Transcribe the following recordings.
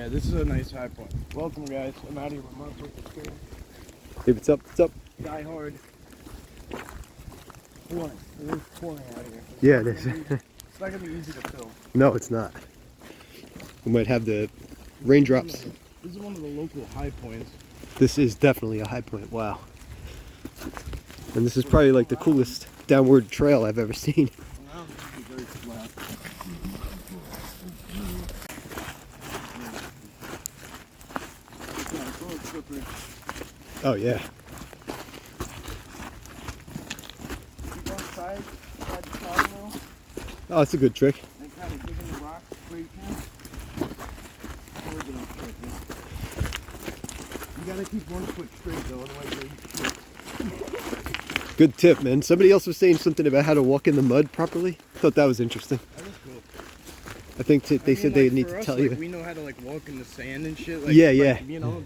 this is a nice high point. Welcome, guys. I'm out here with Monster. Hey, what's up? What's up? Die hard. Pouring. It is pouring out here. Yeah, it is. It's not gonna be easy to film. No, it's not. We might have the raindrops. This is one of the local high points. This is definitely a high point. Wow. And this is probably like the coolest downward trail I've ever seen. Wow, this is very flat. Yeah, it's all slippery. Oh yeah. You go inside the sawmill, Oh, that's a good trick. and kind of dig in the rock where you can. You gotta keep one foot straight though, otherwise you slip. Good tip, man. Somebody else was saying something about how to walk in the mud properly. Thought that was interesting. That was cool. I think they said they need to tell you. We know how to like walk in the sand and shit. Yeah, yeah. You know,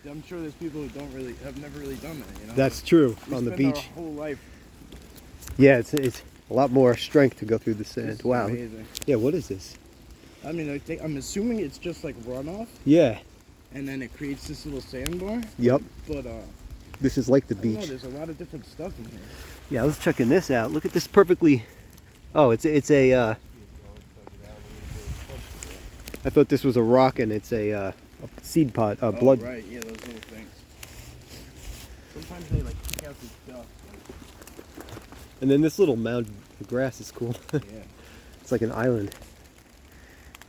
I'm sure there's people who have never really done that. You know. That's true. We On the spend beach. Our whole life. Yeah, it's a lot more strength to go through the sand. This is Wow. amazing. Yeah, what is this? I mean, I'm assuming it's just like runoff, Yeah. and then it creates this little sandbar. Yep. But This is like the I don't know, beach. there's a lot of different stuff in here. Yeah, I was checking this out. Look at this perfectly. Oh, it's a. I thought this was a rock, and it's a seed pod, blood. Oh, right, yeah, those little things. Sometimes they like kick out this stuff. And then this little mound of grass is cool. Yeah. It's like an island.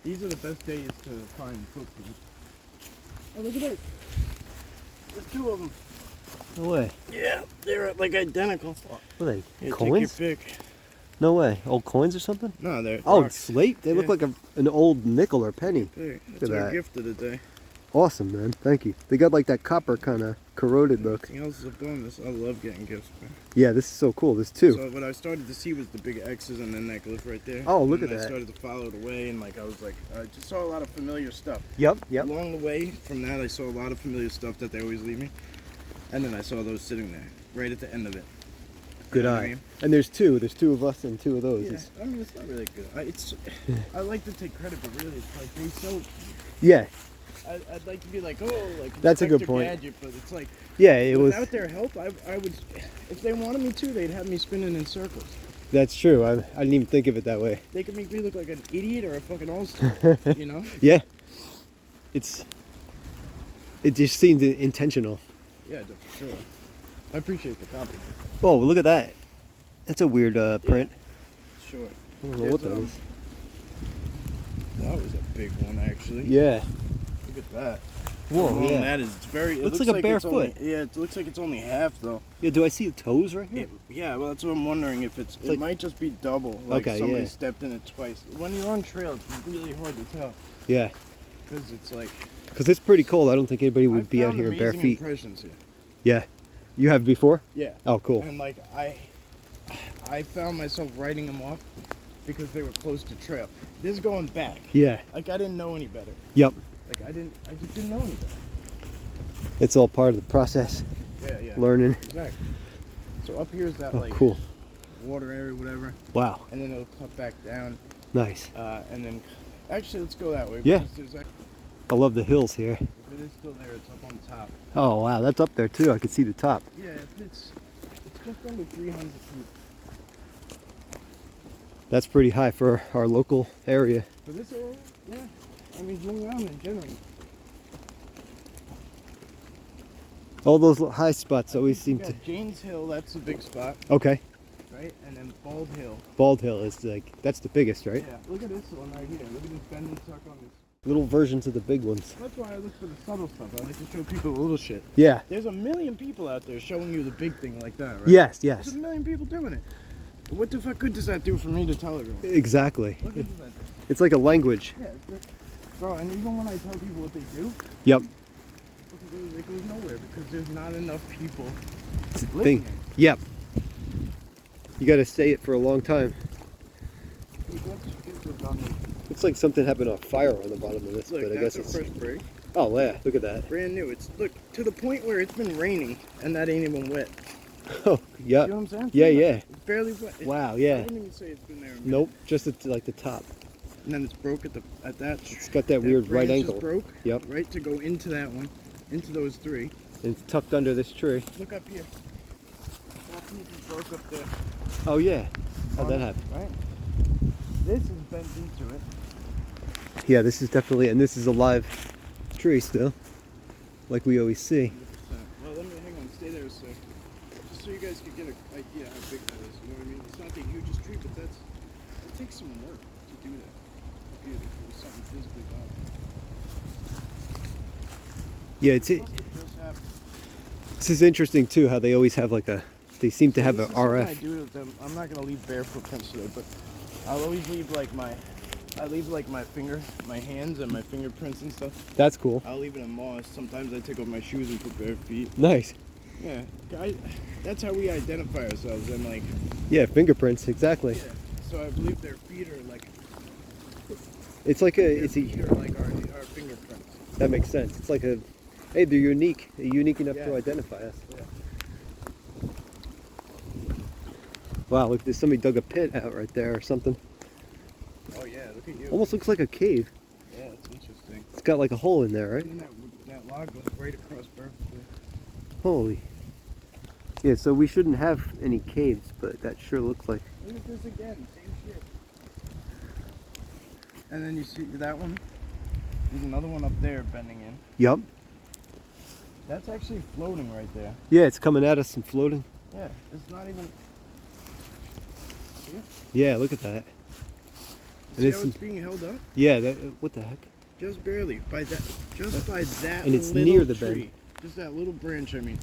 These are the best days to find footprints. Oh, look at that. There's two of them. No way. Yeah, they're like identical. What are they? Here, Coins? take your pick. No way. Old coins or something? No, they're Oh, rocks. slate? They look Yeah. like an old nickel or penny. There, Look that's at our that. gift of the day. Awesome, man. Thank you. They got like that copper kind of corroded look. Everything else is a bonus. I love getting gifts, man. Yeah, this is so cool. There's two. So what I started to see was the big X's and then that glyph right there. Oh, look and at I that. started to follow it away, and like I was like, I just saw a lot of familiar stuff. Yep, yep. Along the way from that, I saw a lot of familiar stuff that they always leave me, and then I saw those sitting there right at the end of it. Good You know what eye. I mean? And there's two. There's two of us and two of those. Yeah, It's- I mean it's not really good. I like to take credit, but really it's like they so. Yeah, I'd like to be like, oh, like That's a good Inspector point. Gadget, but it's like yeah. It was. without their help, I would. If they wanted me to, they'd have me spinning in circles. That's true. I didn't even think of it that way. They could make me look like an idiot or a fucking all-star, you know? Yeah. It just seems intentional. Yeah, for sure. I appreciate the compliment. Oh, look at that. That's a weird print. Sure. I don't know what that There's, is. That was a big one, actually. Yeah. Look at that. Whoa, How long yeah. that is. It's very. It Looks like a bare it's only- foot. Yeah, it looks like it's only half though. Yeah. Do I see the toes right here? Yeah, well, that's what I'm wondering if it's. It like- might just be double. Like Okay, somebody yeah. stepped in it twice. When you're on trail, it's really hard to tell Yeah. because it's like. Because it's pretty cold. I don't think anybody would I've be out found here in bare amazing feet. impressions here. Yeah. You have before? Yeah. Oh, cool. And like I found myself writing them off because they were close to trail. This is going back. Yeah. Like I didn't know any better. Yep. Like I just didn't know any better. It's all part of the process. Yeah, yeah. Learning. Exactly. So up here is that Oh, like cool. water area, whatever, Wow. and then it'll cut back down, Nice. and then actually let's go that way. Yeah. Because there's like, I love the hills here. if it is still there, it's up on top. Oh, wow. That's up there, too. I can see the top. Yeah, it's just under 300 feet. That's pretty high for our local area. For this area, yeah. I mean, look around in general. All those high spots always seem You to... got James Hill, that's the big spot, Okay. right? And then Bald Hill. Bald Hill is like... That's the biggest, right? Yeah, look at this one right here. Look at this bend and suck on this. Little versions of the big ones. That's why I look for the subtle stuff. I like to show people the little shit. Yeah. There's a million people out there showing you the big thing like that, right? Yes, yes. There's a million people doing it. What the fuck good does that do for me to tell everyone? Exactly. What good does that do? It's like a language. Yeah, bro, and even when I tell people what they do, Yep. it goes nowhere because there's not enough people Thing. listening. Yep. You gotta say it for a long time. Looks like something happened on fire on the bottom of this, Look, but I that's guess our it's... first break. Oh, yeah. Look at that. Brand new. It's, look, to the point where it's been raining and that ain't even wet. Oh, yeah. You know what I'm saying? Yeah, yeah. It's barely wet. Wow, I yeah. wouldn't even say it's been there. a minute. Nope. Just at like the top. and then it's broke at that. It's got that weird right branch is angle. broke. Yep. Right to go into that one, into those three. And it's tucked under this tree. Look up here. That piece is broke up there. Oh yeah. How'd that happen? Right. This is bent into it. Yeah, this is definitely, and this is a live tree still, like we always see. 100%. Well, let me hang on. Stay there a sec. Just so you guys can get an idea how big that is. You know what I mean? It's not the hugest tree, but it takes some work to do that. Beautiful. It's something physically done. Yeah, this is interesting too, how they always have like they seem to have an RF. I do with them. I'm not gonna leave bare footprints today, but I'll always leave like my hands and my fingerprints and stuff. That's cool. I'll leave it in moss. Sometimes I take off my shoes and put bare feet. Nice. Yeah, that's how we identify ourselves, and like. Yeah, fingerprints, exactly. Yeah. So I believe their feet are like. It's like Their feet are like our fingerprints. That makes sense. It's like hey, they're unique. They're unique enough Yeah. to identify us. Yeah. Wow, look, there's somebody dug a pit out right there or something. Oh yeah, look at you. Almost looks like a cave. Yeah, it's interesting. It's got like a hole in there, right? And that log goes right across perfectly. Holy. Yeah, so we shouldn't have any caves, but that sure looks like. Look at this again, same shit. And then you see that one? There's another one up there bending in. Yup. That's actually floating right there. Yeah, it's coming at us and floating. Yeah, it's not even. See? Yeah, look at that. See how it's being held up? Yeah, what the heck? Just barely. Just by that And it's little near the tree. bend. Just that little branch, I mean.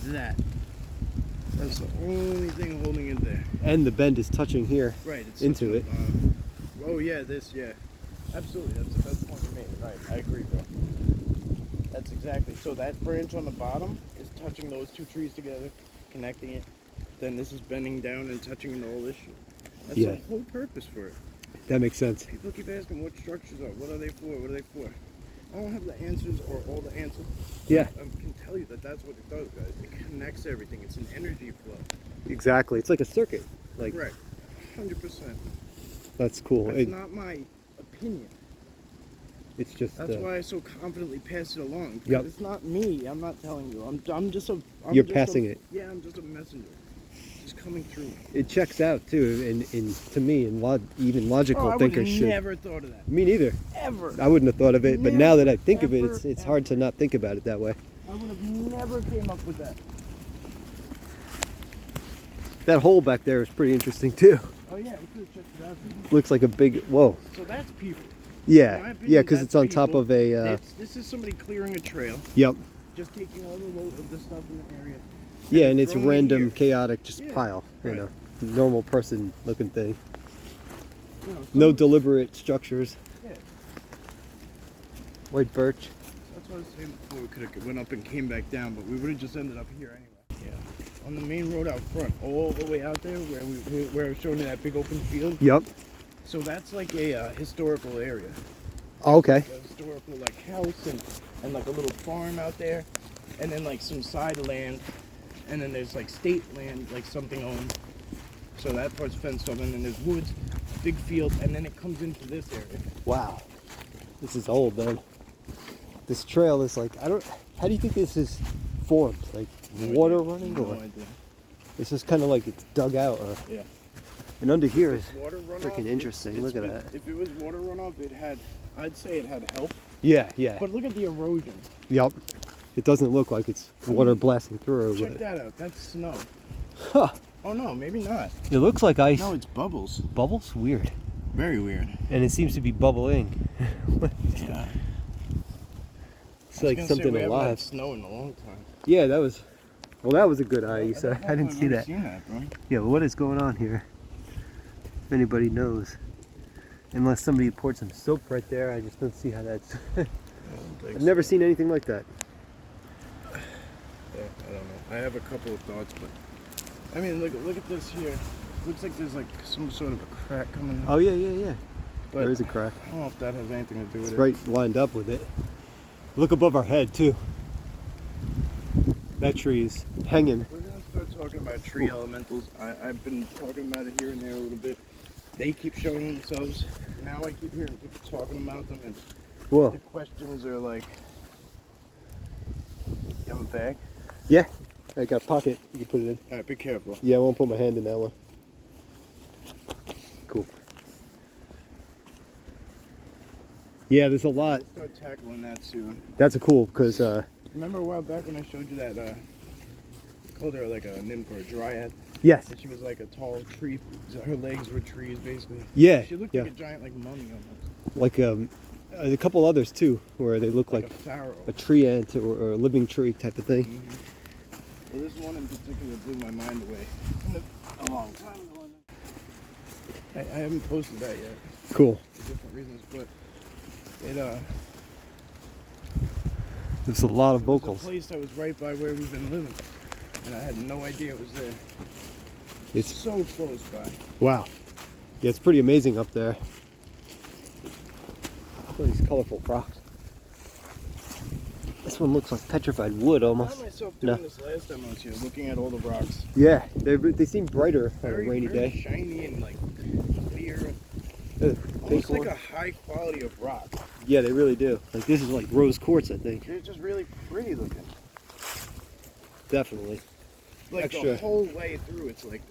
That's the only thing holding it there. And the bend is touching here. Right, it's into it. Oh yeah, yeah. Absolutely, that's the best point you made. Right, I agree, bro. That's exactly. So that branch on the bottom is touching those two trees together, connecting it. Then this is bending down and touching all this shit. That's the whole purpose for it. That makes sense. People keep asking what structures are. What are they for? What are they for? I don't have the answers or all the answers. Yeah. I can tell you that that's what it does, guys. It connects everything. It's an energy flow. Exactly. It's like a circuit. Like. Right. 100%. That's cool. It's not my opinion. It's just. That's why I so confidently pass it along. Yep. It's not me. I'm not telling you. I'm just a. You're passing it. Yeah, I'm just a messenger. Just coming through. It checks out too, in to me, and even logical thinkers should. I never thought of that. Me neither. Ever. I wouldn't have thought of it, but now that I think of it, Ever, it's hard to not think about it that way. I would have never came up with that. That hole back there is pretty interesting too. Oh yeah, we could have checked it out. Looks like a big. Whoa. So that's people. Yeah, yeah, because it's on top of a. This is somebody clearing a trail. Yep. Just taking all the load of the stuff in the area. Yeah, and it's throwing it random, here. chaotic, just Yeah, pile. You right. know, normal person-looking thing. You know, No deliberate structures. Yeah. White birch. That's what I was saying before. We could have went up and came back down, but we would have just ended up here anyway. Yeah. On the main road out front, all the way out there, where I was showing you that big open field. Yep. So that's like a historical area. Oh, okay. Like a historical like house and like a little farm out there, and then like some side land, and then there's like state land, like something owned. So that part's fenced off, and then there's woods, big field, and then it comes into this area. Wow. This is old, man. This trail is like, how do you think this is formed? Like water running, No or idea. it's just kind of like it's dug out, or. Yeah. And under here is Water runoff, freaking interesting. Look at that. If it was water runoff, I'd say it had help. Yeah, yeah. But look at the erosion. Yep. It doesn't look like it's water blasting through. Check But that out. That's snow. huh. Oh no, maybe not. It looks like ice. No, it's bubbles. Bubbles? Weird. Very weird. And it seems to be bubbling. Yeah. It's like something we haven't had alive. snow in a long time. Yeah, that was a good eye you said. I didn't see that. Seen that, bro. Yeah, well, what is going on here? If anybody knows. Unless somebody poured some soap right there, I just don't see how that's... I've never seen anything like that. Yeah, I don't know. I have a couple of thoughts, but... I mean, look at this here. Looks like there's like some sort of a crack coming up. Oh, yeah, yeah, yeah. But There is a crack. I don't know if that has anything to do with It's it. right lined up with it. Look above our head, too. That tree is hanging. We're going to start talking about tree elementals. I've been talking about it here and there a little bit. they keep showing themselves. Now I keep hearing people talking about them, and Whoa. the questions are like, you have a bag? Yeah. I got a pocket. You can put it in. All right, be careful. Yeah, I won't put my hand in that one. Cool. Yeah, there's a lot. We'll start tackling that soon. That's a cool, because Remember a while back when I showed you that, called her like a nymph or a dryad? yes. And she was like a tall tree. Her legs were trees, basically. Yeah. She looked Yeah. like a giant, like mummy almost. Like a couple others too, where they look like a pharaoh. a tree ant or a living tree type of thing. Well, this one in particular blew my mind away. A long time ago. I haven't posted that yet Cool. for different reasons, but it There's a lot of it was vocals. a place that was right by where we've been living, and I had no idea it was there. It's So close by. wow. Yeah, it's pretty amazing up there. Look at these colorful rocks. This one looks like petrified wood I almost. found myself doing this last time I was here, looking at all the rocks. Yeah, they seem brighter on a rainy Very day. shiny and like clear. Pink Almost like one. a high quality of rock. Yeah, they really do. Like this is like rose quartz, I think. They're just really pretty looking. Definitely. Like Extra. the whole way through, it's like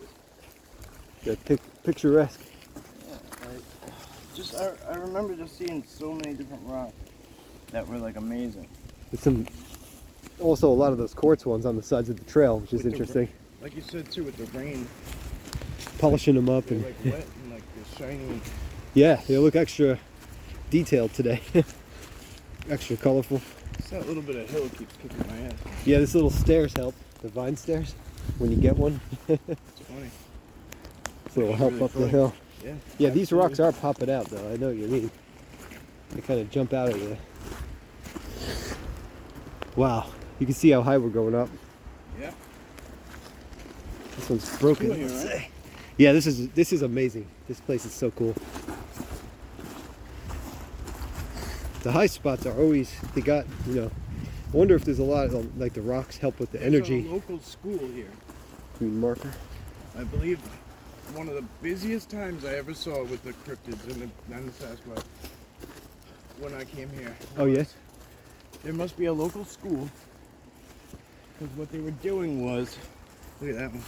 this. Yeah, picturesque. I remember just seeing so many different rocks that were like amazing. There's some, also a lot of those quartz ones on the sides of the trail, which is With the interesting. Like you said too, with the rain, Polishing them up they're and like wet and like they're shiny. yeah, they look extra detailed today. Extra colorful. Just that little bit of hill keeps kicking my ass. Yeah, this little stairs help. The vine stairs, when you get one. It's funny. It's a little help Really up the funny. hill. Yeah. Yeah, these absolutely. rocks are popping out though. I know what you mean. They kind of jump out at you. Wow, you can see how high we're going up. Yeah. This one's broken. cool here, let's right? say. Yeah, this is amazing. This place is so cool. The high spots are always, they got, you know, I wonder if there's a lot of, like the rocks help with the There's energy. a local school here. Green marker. I believe one of the busiest times I ever saw with the cryptids and the Sasquatch when I came here. Oh yes? There must be a local school, because what they were doing was, look at that one.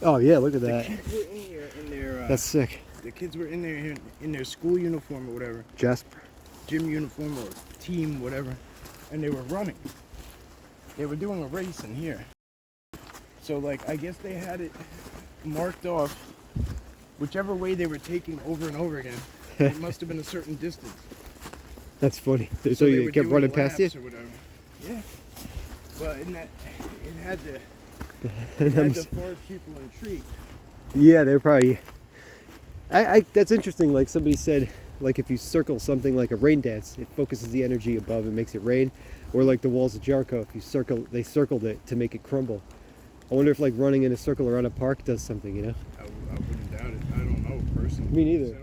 Oh yeah, look at The that. kids were in here in their That's sick. the kids were in there in their school uniform or whatever, Jasper. gym uniform or team, whatever, and they were running. They were doing a race in here. So like I guess they had it marked off whichever way they were taking over and over again. It must have been a certain distance. That's funny. So, they you were kept doing running past you? laps or whatever. Yeah. But in that, it had the forest people intrigued. Yeah, they're probably. That's interesting. Like somebody said, like if you circle something like a rain dance, it focuses the energy above and makes it rain. Or like the walls of Jericho, if you they circled it to make it crumble. I wonder if like running in a circle around a park does something, you know? I wouldn't doubt it. I don't know personally. Me neither.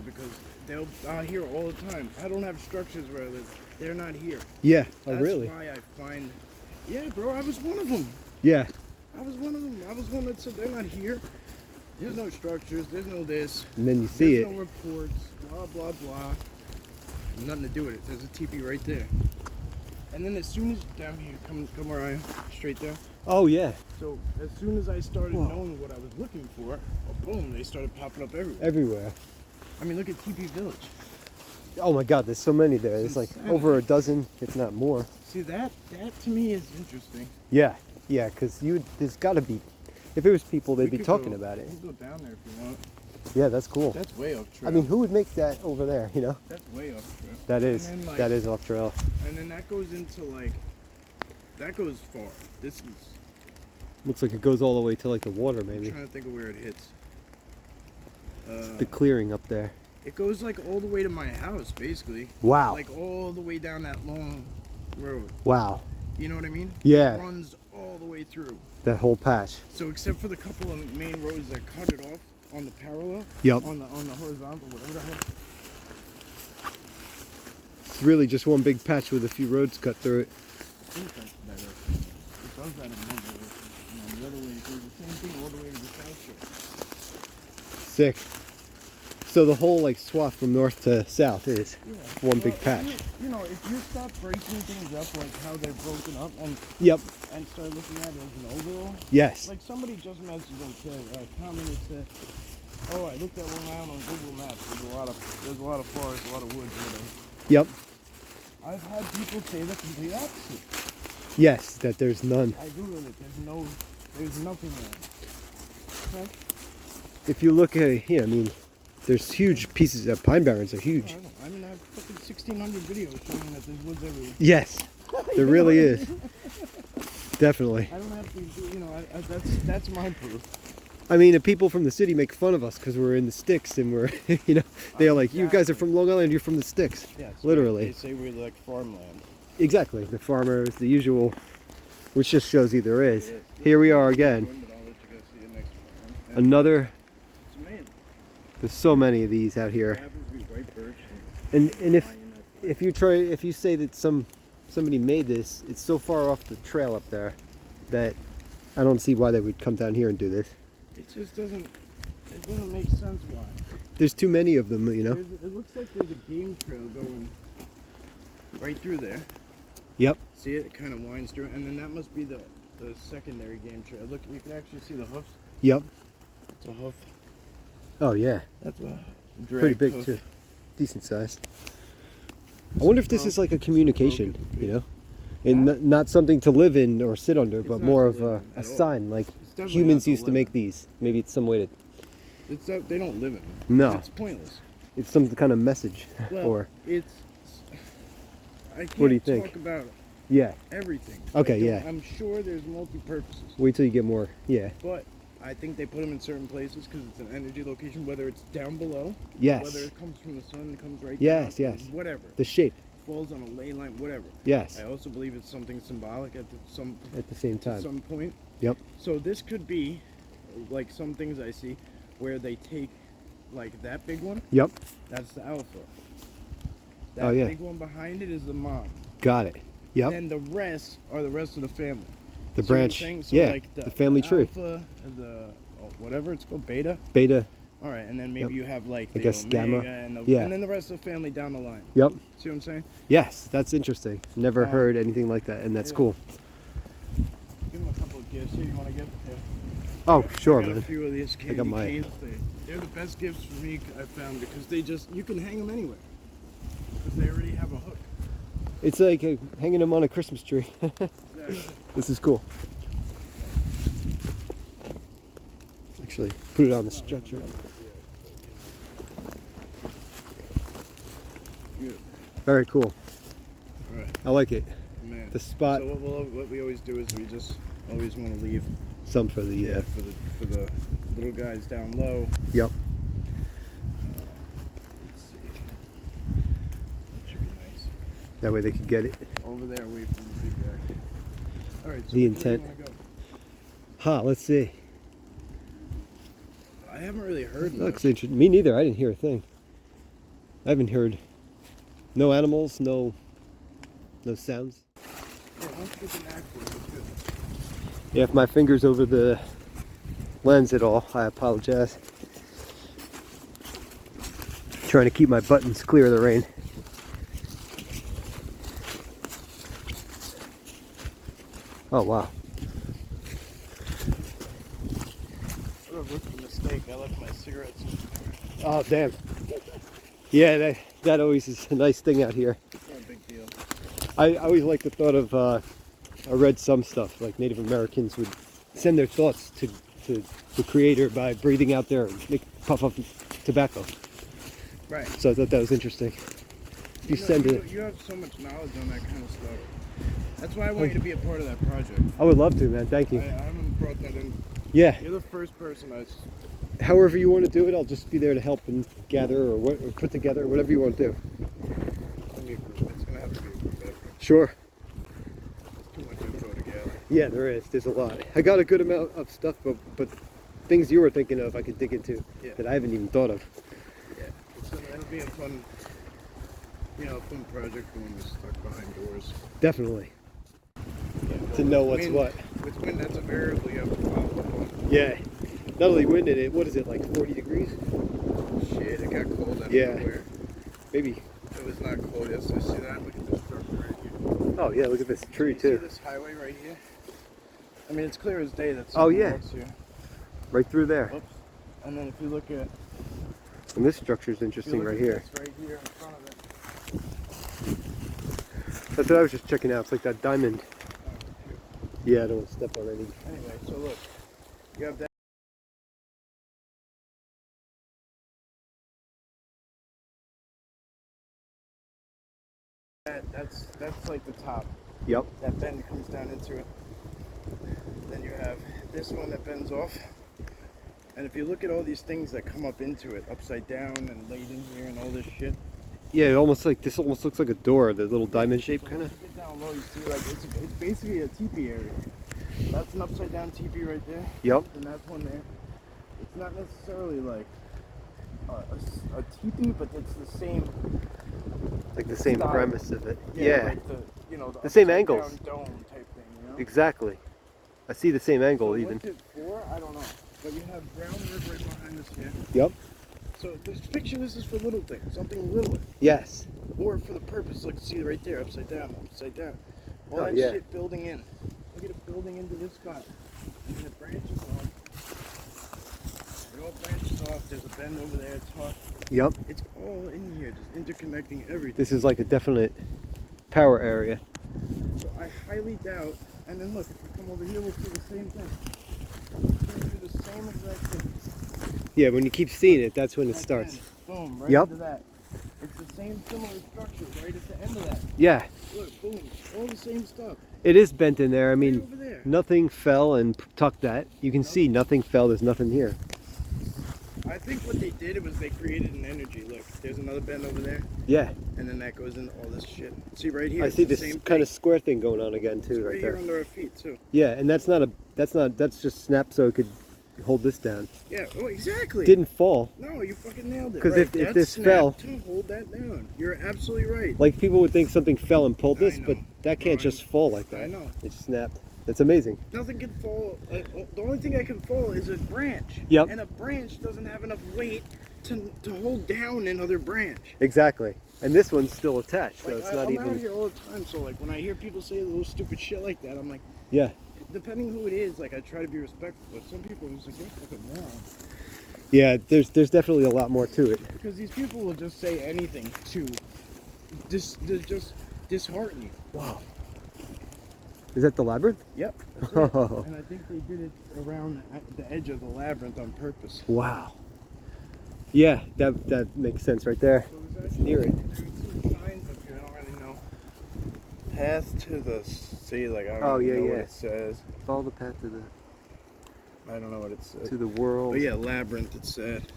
Because out here all the time. I don't have structures where I live. They're not here. Yeah. That's Oh, really? why I find. Yeah, bro. I was one of them. Yeah. I was one of them. I was one that said they're not here. There's no structures. There's no this. And then you see There's it. no reports. Blah blah blah. Nothing to do with it. There's a teepee right there. And then as soon as down here, come where I am, straight there. Oh yeah. So as soon as I started Whoa. knowing what I was looking for, boom, they started popping up everywhere. Everywhere. I mean, look at Teepee Village. Oh my God, there's so many there. There's like Insanity. over a dozen, if not more. See that to me is interesting. Yeah. Yeah, because there's got to be. If it was people, they'd We be could talking go- about it. We can go down there if you want. Yeah, that's cool. That's way off trail. I mean, who would make that over there? You know? That's way off trail. That is. And then, like- That is off trail. And then that goes into like, that goes far. This is. Looks like it goes all the way to like the water, I'm maybe. trying to think of where it hits. The clearing up there. It goes like all the way to my house, basically. Wow. Like all the way down that long road. Wow. You know what I mean? Yeah. It runs all the way through. That whole patch. So except for the couple of main roads that cut it off on the parallel, Yep. on the horizontal, whatever the hell. It's really just one big patch with a few roads cut through it. I think that's better. It does that in one direction. And then the other way, it goes the same thing all the way to the south shore. Sick. So the whole like swath from north to south is one big patch. You know, if you stop breaking things up like how they're broken up Yep. and start looking at it as an overall, Yes. like somebody just messaged and said, commented said, oh, I looked at Long Island on Google Maps. There's a lot of forest, a lot of woods over there. Yep. I've had people say the complete opposite. Yes, that there's none. I googled it. There's nothing there. Okay? If you look at, I mean, there's huge pieces of pine barrens are huge. I mean, I have fucking 1,600 videos showing that there's woods everywhere. Yes, there really is. Definitely. I don't have to do, you know, that's my proof. I mean, the people from the city make fun of us because we're in the sticks and we're, you know, they're like, you guys are from Long Island, you're from the sticks. Yes, literally. They say we're like farmland. Exactly. The farmers, the usual, which just shows you there is. Here we are again. Another. There's so many of these out here. And if you say that somebody made this, it's so far off the trail up there that I don't see why they would come down here and do this. It just doesn't make sense why. There's too many of them, you know. It looks like there's a game trail going right through there. Yep. See it? It kind of winds through, and then that must be the secondary game trail. Look, you can actually see the hoofs. Yep. It's a hoof. Oh yeah. That's a pretty big hoof. Too. Decent size. I wonder if this is like a communication, you know, and not something to live in or sit under, but more of a sign, like humans used to make these. Maybe it's some way to. They don't live in them. No. It's pointless. It's some kind of message. Well, or I can't what do you think? Talk about everything. Okay, yeah. I'm sure there's multi-purposes. Wait till you get more. Yeah. But I think they put them in certain places because it's an energy location, whether it's down below, yes, whether it comes from the sun, it comes right yes, down, yes, whatever. The shape. Falls on a ley line, whatever. Yes. I also believe it's something symbolic at the same time. At some point. Yep. So this could be like some things I see where they take like that big one. Yep. That's the alpha. That big one behind it is the mom. Got it. Yep. And the rest are the rest of the family. The branch. So like the family tree. Alpha, whatever it's called, beta. Beta. All right, and then maybe you have like I the guess omega gamma. and then the rest of the family down the line. Yep. See what I'm saying? Yes, that's interesting. Never heard anything like that, and that's cool. Give them a couple of gifts. Here, you want to give? Yeah. Oh, sure, I got man. a few of these candy I got my. canes. They're the best gifts for me. I found because you can hang them anywhere because they already have a hook. It's like hanging them on a Christmas tree. Exactly. This is cool. Actually, put it on the stretcher. Very cool. All right. I like it. Man. The spot. So what we always do is we just always want to leave some for the for the little guys down low. Yep. Let's see. That should be nice. That way they could get it. Over there, away from the big guy. All right. So The where do you intent. wanna go? Let's see. I haven't really heard much. Looks interesting. Me neither. I didn't hear a thing. I haven't heard. No animals. No sounds. Yeah, once you get the knack for it, it's good. Yeah, if my finger's over the lens at all, I apologize. Trying to keep my buttons clear of the rain. Oh wow. What a rookie mistake. I left my cigarettes in the car. Oh damn. Yeah, that always is a nice thing out here. It's not a big deal. I always like the thought of, I read some stuff, like Native Americans would send their thoughts to the Creator by breathing out there and puff up tobacco. Right. So I thought that was interesting. You send it. You have so much knowledge on that kind of stuff. That's why I want you to be a part of that project. I would love to, man. Thank you. I haven't brought that in. Yeah. You're the first person I... However you want to do it, I'll just be there to help and gather or put together, whatever you want to do. It's going to have to be a group effort. Sure. There's too much info to gather. Yeah, there is. There's a lot. I got a good amount of stuff, but things you were thinking of I could dig into that I haven't even thought of. Yeah. It'll be a fun, fun project when we're stuck behind doors. Definitely. Yeah, To know what's what. With wind, that's a variable you have to follow up on. Yeah. Not only wind in it, what is it, like 40 degrees? Shit, it got out Yeah. of nowhere. Maybe. It was not cold yesterday. See that? Look at this structure right here. Oh yeah, look at this tree See too. this highway right here? I mean, it's clear as day that Oh, someone yeah. walks here. Right through there. Oops. And then if you look at And this structure is interesting right here. this right here in front of it. That's what I was just checking out. It's like that diamond. Yeah, I don't want to step on any. Anyway, so look, you have that. That's like the top. Yep. That bend comes down into it. Then you have this one that bends off. And if you look at all these things that come up into it, upside down and laid in here and all this shit. Yeah, almost like this almost looks like a door, the little diamond shape kind of. If you get down low, you see like it's basically a TiPi area. That's an upside down TiPi right there. Yep. And that's one there. It's not necessarily like a TiPi, but it's the same. Like the same style. premise of it. Yeah. Yeah. Like the same upside angles. down dome type thing, you know? Exactly. I see the same angle So even. what's it for? I don't know. But you have groundwork right behind us here. Yep. So just picture this is for little things, something little. Yes. Or for the purpose, look, see right there, upside down, upside down. All Oh, that yeah. shit building in. Look at it building into this spot. And then it branches off. It all branches off. There's a bend over there. It's hot. Yep. It's all in here, just interconnecting everything. This is like a definite power area. So I highly doubt. And then look, if we come over here, we'll see the same thing. We'll do the same exact thing. Yeah, when you keep seeing it, that's when it That starts. bend, boom, right Yep. into that. It's the same similar structure right at the end of that. Yeah, Look, boom, all the same stuff. it is bent in there. I Right mean, over there. nothing fell and tucked that. You can see nothing fell. There's nothing here. I think what they did was they created an energy. Look, there's another bend over there, Yeah, and then that goes into all this shit. See right here? I it's see the this same kind of thing. square thing going on again It's too, right right here there. under our feet too. Yeah, and that's just snapped so it could hold this down. Yeah. Oh, exactly. Didn't fall. No, you fucking nailed it. 'Cause right. if That this snapped fell- to hold that down. You're absolutely right. Like people would think something fell and pulled this, I know. but that can't No, just fall like I that. know. It snapped. That's amazing. Nothing can fall. The only thing that can fall is a branch. Yep. And a branch doesn't have enough weight to hold down another branch. Exactly. And this one's still attached, so Like, it's not I'm out even. here all the time, so like when I hear people say little stupid shit like that, I'm like, Yeah. depending who it is, like I try to be respectful. But some people are just like, you're fucking moron. Yeah, there's definitely a lot more to it. Because these people will just say anything to just dishearten you. Wow. Is that the labyrinth? Yep. That's it. Oh. And I think they did it around the edge of the labyrinth on purpose. Wow. Yeah, that makes sense right there. So there's It's actually near it. there's two signs up here. I don't really know. Path to the sea. Like I don't Oh, really yeah, know yeah. what it says. Follow the path I don't know what it says. to the world. Oh yeah, labyrinth. It said.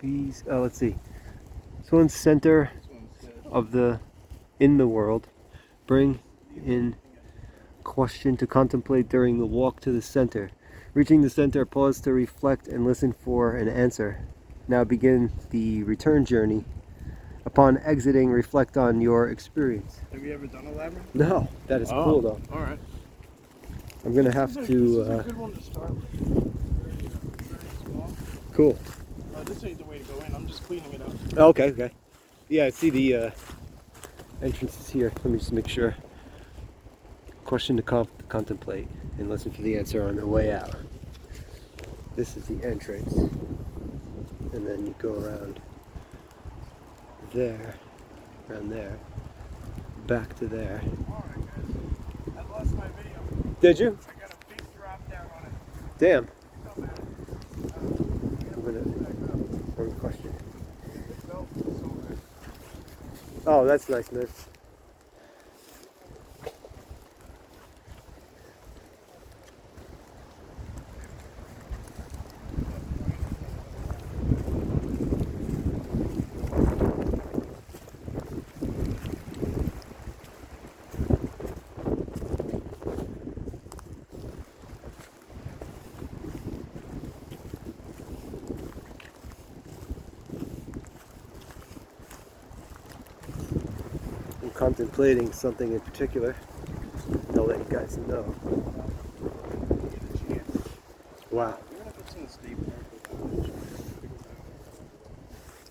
Bees. Oh, let's see. This one's center This one said. of in the world. Bring in question to contemplate during the walk to the center. Reaching the center, pause to reflect and listen for an answer. Now begin the return journey. Upon exiting, reflect on your experience. Have you ever done a labyrinth? No, that is cool though. All right. I'm gonna have This is to. a good one to start with. Very small. Cool. This ain't the way to go in. I'm just cleaning it up. Oh, okay. Yeah, I see the entrance is here. Let me just make sure. Question to contemplate and listen for the answer on the way out. This is the entrance. And then you go around there, back to there. All right, guys. I lost my video. Did you? I got a big drop down on it. Damn. Don't matter. I'm gonna question. It felt so good. Oh, that's nice, man. I'm contemplating something in particular. I'll let you guys know. Get a chance. Wow. Even if it's in the state park.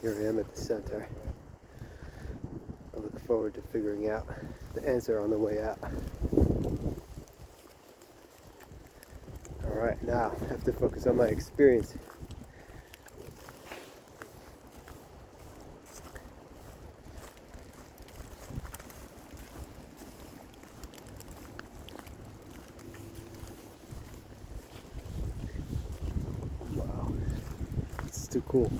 Here I am at the center. I look forward to figuring out the answer on the way out. Alright, now I have to focus on my experience. Wow, it's too cool.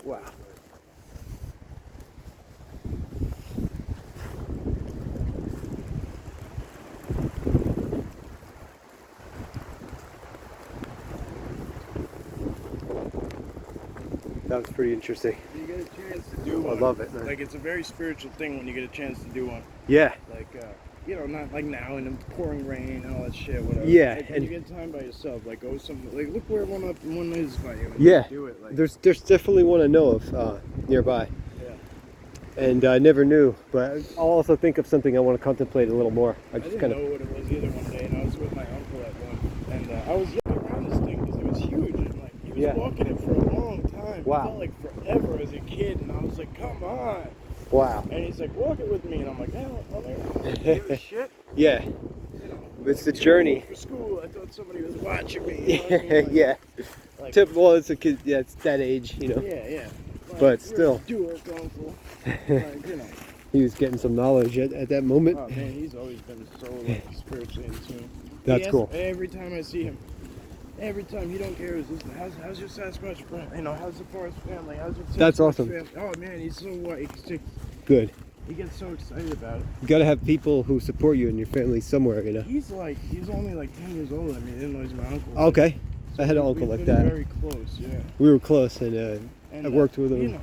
Wow. That was pretty interesting. You get a chance to do one. I love it, man. Like, it's a very spiritual thing when you get a chance to do one. Yeah. Like, you know, not like now in the pouring rain and all that shit, whatever. Yeah, Like, when and you get time by yourself, like, go somewhere. Like, look where one is by you. And yeah, do it. Like, there's definitely one I know of nearby. yeah. And I never knew, but I'll also think of something I want to contemplate a little more. I didn't know what it was either one day, and I was with my uncle at one, and I was looking around this thing because it was huge, and like he was walking it for a long time. Wow. It felt like forever as a kid, and I was like, come on. Wow. And he's like, walk it with me, and I'm like, oh, give a shit. Yeah. You know, It's the journey. for school, I thought somebody was watching me. You know what I mean? Like, Yeah. Like, Well, it's a kid. Yeah, it's that age, you know. yeah, yeah. But you're still. a doer, uncle. Like, you know. He was getting some knowledge at that moment. Oh man, he's always been so like spiritually in tune. That's cool. Every time I see him, every time he don't care. Is how's your Sasquatch friend? You know, how's the forest family? How's your That's Sasquatch awesome. family? Oh man, he's so Good. he gets so excited about it. You gotta have people who support you and your family somewhere, you know. He's only like 10 years old. I mean, he didn't know he's my uncle. Okay. So I had an we've uncle like been that. Very close, yeah. We were close, and I worked with him. You know,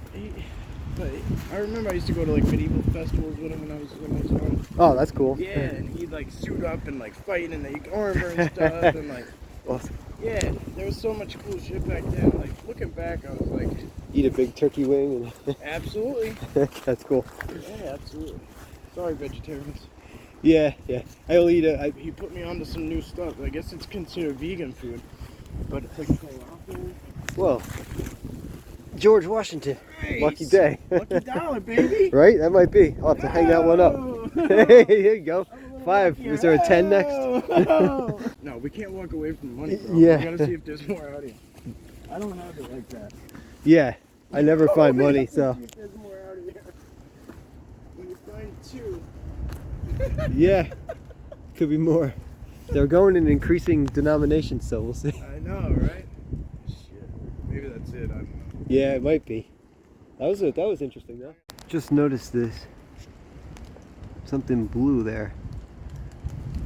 but I remember I used to go to like medieval festivals with him when I was young. Oh, that's cool. Yeah, and he'd like suit up and like fight and like armor and stuff and like. Awesome. Yeah, there was so much cool shit back then. Like looking back, I was like, Eat a big turkey wing. absolutely. That's cool. Yeah, absolutely. Sorry, vegetarians. Yeah, yeah. I only eat He put me onto some new stuff. I guess it's considered vegan food, but it's like falafel. well, George Washington. Nice. Lucky day. Lucky dollar, baby. Right? That might be. I'll have to hang that one up. Hey, here you go. 5. Is there a 10 next? No, we can't walk away from money, bro. Yeah. We gotta see if there's more out here. I don't have it like that. Yeah. I never find money, so. See if there's more out here. When you find 2. Yeah. Could be more. They're going in increasing denominations, so we'll see. I know, right? Shit. Maybe that's it. I don't know. Yeah, it might be. That was interesting though. Just noticed this. Something blue there.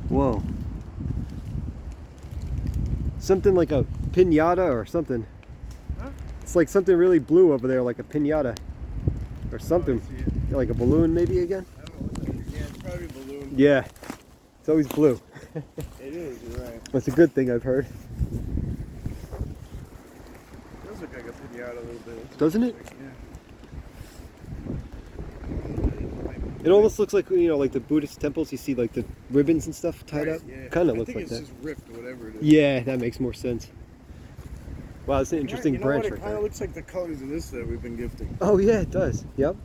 Whoa. Something like a piñata or something. Huh? It's like something really blue over there, like a piñata. Or something. Oh, I see it. Like a balloon maybe again? I don't know what that is. Yeah, it's probably a balloon. Yeah. It's always blue. It is, you're right. That's a good thing I've heard. It does look like a pinata a little bit. It's Doesn't it? interesting, Yeah. It almost looks like, you know, like the Buddhist temples, you see like the ribbons and stuff tied Right, up. yeah. Kind of I looks think like it's that. just ripped or whatever it is. Yeah, that makes more sense. Wow, it's an interesting You know branch what? It right kind of there. looks like the colors of this that we've been gifting. Oh yeah, it does. Yep.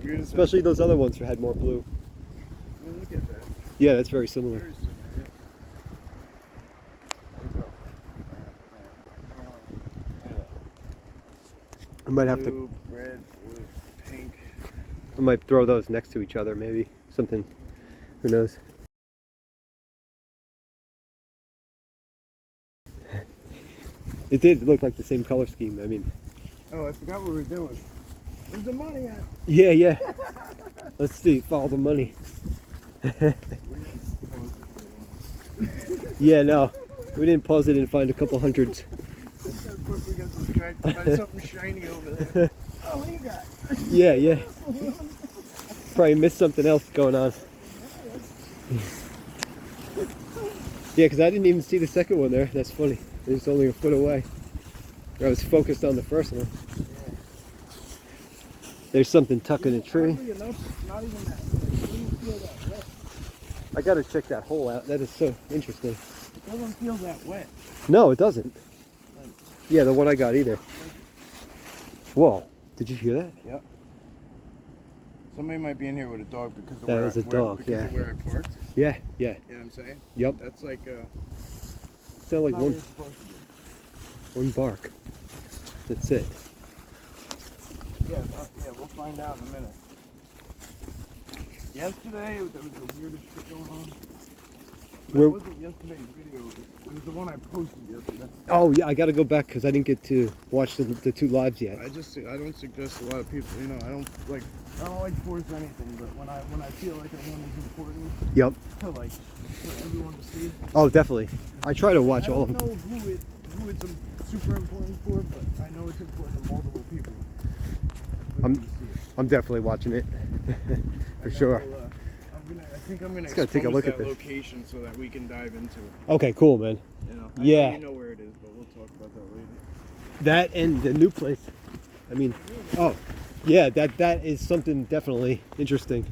Weird as hell. Especially those other ones that had more blue. I mean, look at that. Yeah, that's very similar. Very similar, yeah. There you go. I might have to. Blue, red, blue, pink. I might throw those next to each other, maybe something. Who knows? It did look like the same color scheme. I mean, Oh, I forgot what we were doing. Where's the money at? yeah, yeah. Let's see. Follow the money. Yeah, no, we didn't pause it and find a couple hundreds. We got distracted by something shiny over there. Oh, what do you got? Yeah, yeah. Probably missed something else going on. Yeah, because I didn't even see the second one there. That's funny. It was only a foot away. I was focused on the first one. There's something tucked in a tree. Oddly enough, not even that. I didn't feel that. I gotta check that hole out. That is so interesting. It doesn't feel that wet. No, it doesn't. Yeah, the one I got either. Whoa, did you hear that? Yep. Somebody might be in here with a dog because of That where is a dog, because yeah. of where I parked. Yeah, yeah. You know what I'm saying? Yep. That's like Sound like not what one, you're supposed to do. one bark. That's it. Yeah, we'll find out in a minute. Yesterday, there was the weirdest shit going on. But it wasn't yesterday's video. It was the one I posted yesterday. Oh yeah, I gotta go back because I didn't get to watch the two lives yet. I don't suggest a lot of people. You know, I don't like force anything. But when I feel like a one is important. Yep. To like for everyone to see. Oh, definitely. I try to watch all of I them. don't know who it's super important for, but I know it's important to multiple people. I'm definitely watching it for sure. I think I'm gonna Just gotta take a look at that this. location so that we can dive into it. Okay, cool, man. You know, Yeah. I know where it is, but we'll talk about that later. That and the new place. I mean, oh, yeah, that is something definitely interesting.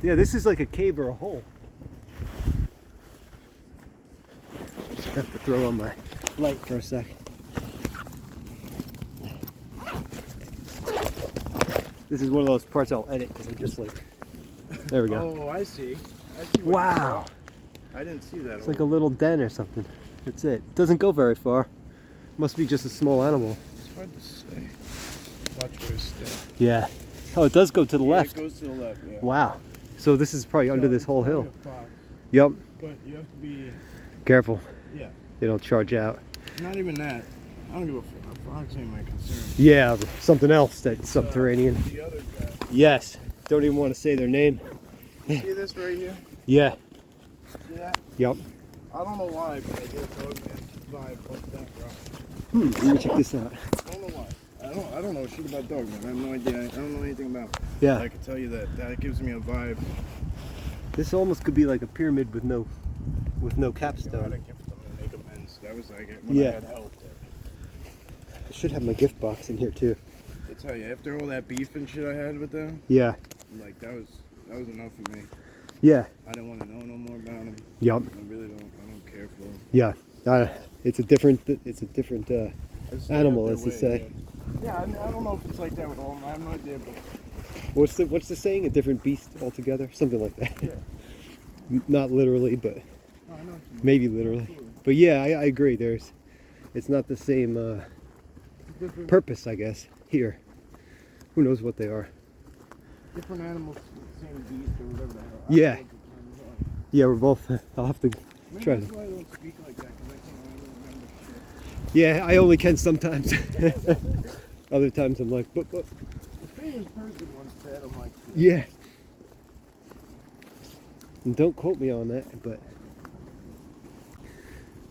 Yeah, this is like a cave or a hole. Just have to throw on my light for a sec. This is one of those parts I'll edit because I'm just like, there we go. Oh, I see. Wow. I didn't see that. It's like a little den or something. That's it. It doesn't go very far. Must be just a small animal. It's hard to say. Watch where it's stay. Yeah. Oh, it does go to the Yeah, left. it goes to the left, yeah. Wow. So this is probably under this whole hill. It's probably a fox, Yep. but you have to be, Careful. yeah. They don't charge out. Not even that. I don't give a fuck. A fox ain't my concern. Yeah, something else that's subterranean. The other guy. Yes. Don't even want to say their name. See this right here? Yeah. See that? Yep. I don't know why, but I get a dogman vibe like that, bro. Let me check this out. I don't know why. I don't know shit about dogman. I have no idea. I don't know anything about it. Yeah. I can tell you that gives me a vibe. This almost could be like a pyramid with no God, I capstone. gift them and make amends. That was like it when Yeah. I had help. I should have my gift box in here too. I tell you, after all that beef and shit I had with them, Yeah. like that was enough for me. Yeah. I didn't want to know no more about them. Yep. I really don't. I don't care for them. Yeah. It's a different animal, as to to say. Yeah, I don't know if it's like that with all of them. I have no idea, but What's the saying? A different beast altogether? Something like that. yeah. Not literally, but I know what you mean. maybe literally. But yeah, I agree. It's not the same Different, purpose, I guess. Here, who knows what they are? different animals, same beast or whatever the hell. Yeah. I don't know what the terms are. Yeah, we're both. I'll have to Maybe try that's to. why I don't speak like that, because I can't really remember shit. Yeah, I only can sometimes. Other times I'm like, but. The famous person once said, I'm like, Yeah. And don't quote me on that, but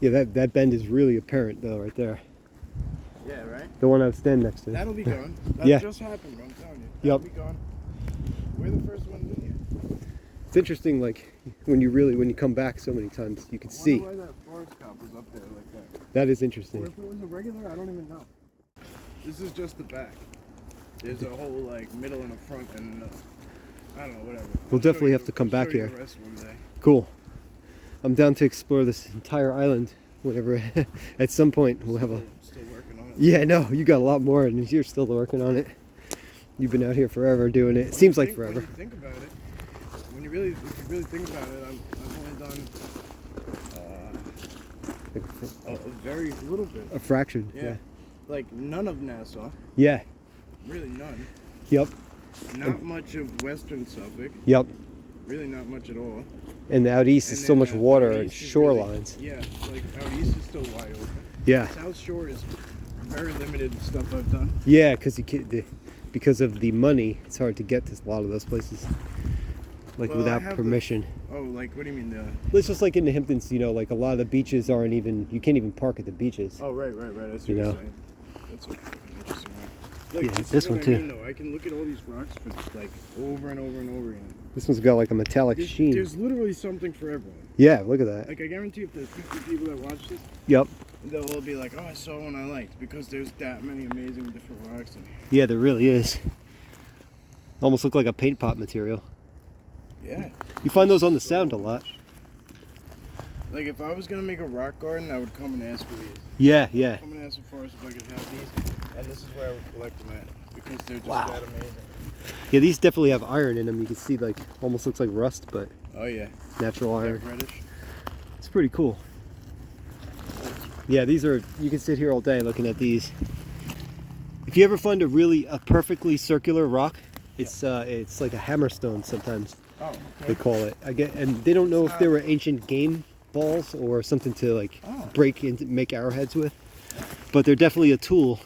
yeah, that bend is really apparent though, right there. yeah, right? The one I was standing next to. That'll be gone. That Yeah. just happened, bro. I'm telling you. Yep. That'll be gone. We're the first ones in here. It's interesting, like when you come back so many times, you can see. I wonder why that forest cop was up there like that. That is Or interesting. if it was a regular, I don't even know. This is just the back. There's a whole like middle and a front and I don't know, whatever. We'll definitely have to come back I'll show you here. the rest one day. Cool. I'm down to explore this entire island. Whatever. At some point we'll have a. Still working on it. Yeah, no, you got a lot more, and you're still working on it. You've been out here forever doing it. It seems like When forever. you think about it, if you really think about it, I've only done a very little bit. A fraction. Yeah. Like none of Nassau. Yeah. Really none. Yep. Not much of Western Suffolk. Yep. Really not much at all. And out east And is so then, much water out and east is really- shorelines. yeah, like out east is still wide open. Yeah. South Shore is very limited stuff I've done. Yeah, because of the money, it's hard to get to a lot of those places. Like Well, I without have permission. Oh, like what do you mean? It's just like in the Hamptons, like a lot of the beaches aren't even, you can't even park at the beaches. Oh, right. That's what You you're know. saying. That's an interesting one. Like, Yeah, this this is one what too. I mean, though. I can look at all these rocks for like over and over and over again. This one's got like a metallic sheen. There's literally something for everyone. Yeah, look at that. Like I guarantee if there's 50 people that watch this, Yep. they'll all be like, "Oh, I saw one I liked," because there's that many amazing different rocks in here. Yeah, there really is. Almost look like a paint pot material. Yeah. You find those on the Sound a lot. Like if I was gonna make a rock garden, I would come and ask for these. Yeah, yeah. Come and ask the forest if I could have these, and this is where I would collect them at because they're just Wow. that amazing. Yeah, these definitely have iron in them. You can see like almost looks like rust, but Oh yeah. natural That iron. reddish. It's pretty cool. Yeah, these are, you can sit here all day looking at these. If you ever find a perfectly circular rock, it's like a hammerstone sometimes. Oh, They okay. call it. And they don't know if they were ancient game balls or something to like break into make arrowheads with, but they're definitely a tool.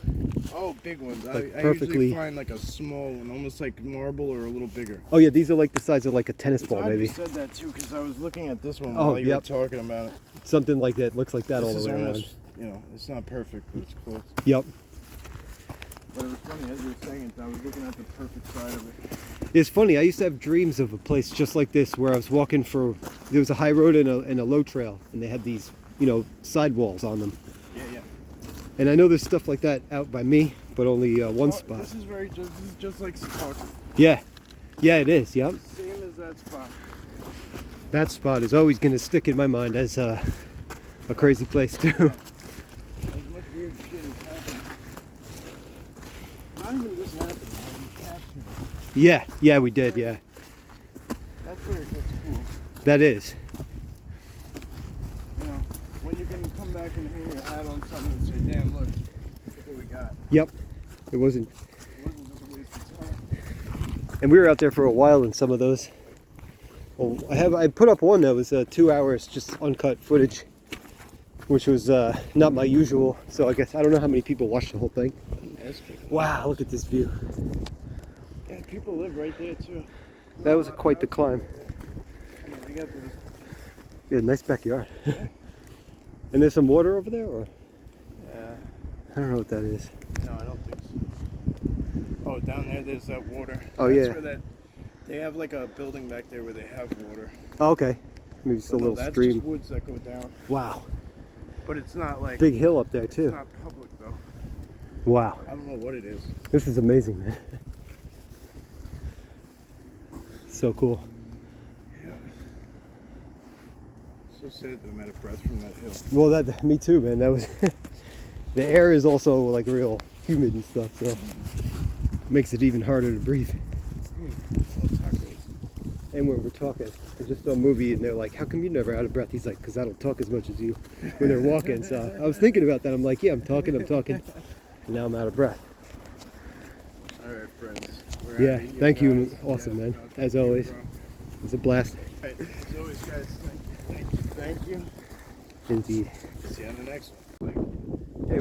Oh, big ones. Like I perfectly- usually find like a small one, almost like marble or a little bigger. Oh yeah, these are like the size of like a tennis It's ball odd maybe. You said that too because I was looking at this one Oh, while you yep. were talking about it. Something like that looks like that This all is the way around. almost, you know, it's not perfect, but it's close. Yep. But it was funny as you were saying it, I was looking at the perfect side of it. It's funny, I used to have dreams of a place just like this where I was walking there was a high road and a low trail, and they had these, you know, sidewalls on them. Yeah, yeah. And I know there's stuff like that out by me, but only one spot. This is just like Chicago. Yeah. Yeah, it is, yep. Same as that spot. That spot is always going to stick in my mind as a crazy place too. As much weird shit is happening. Not even this happened, we captured it. Yeah, yeah, we did, yeah. That's where it gets cool. That is. You know, when you can come back and hang your hat on something and say, damn, look what we got. Yep. It wasn't. It wasn't just a waste of time. And we were out there for a while in some of those. Well, I put up one that was 2 hours just uncut footage, which was not my usual. So I guess I don't know how many people watched the whole thing. That's cool. Wow, look at this view. Yeah, people live right there too. That was quite the climb. I mean, they got this. Yeah, nice backyard. And there's some water over there, or Yeah. I don't know what that is. No, I don't think so. Oh, down there's that water. Oh, That's yeah. where they have like a building back there where they have water. Oh, okay. Maybe just a But no, little that's stream. just woods that go down. Wow. But it's not like Big hill up there it's too. not public though. Wow. I don't know what it is. This is amazing, man. So cool. Yeah. So sad that I'm out of breath from that hill. Well, me too, man. That was the air is also like real humid and stuff, so makes it even harder to breathe. Oh, tacos. And when we're talking, I just saw a movie and they're like, "How come you're never out of breath?" He's like, "Cause I don't talk as much as you when they're walking." So I was thinking about that. I'm like, "Yeah, I'm talking, and now I'm out of breath." All right, friends. We're Yeah, out of here, thank you. guys. Awesome, man. no, As thank you, always. bro. It's a blast. All right, as always, guys. Thank you. Indeed. See you on the next one. Hey,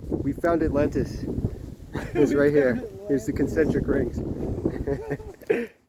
we found Atlantis. It's right here. Here's the concentric rings.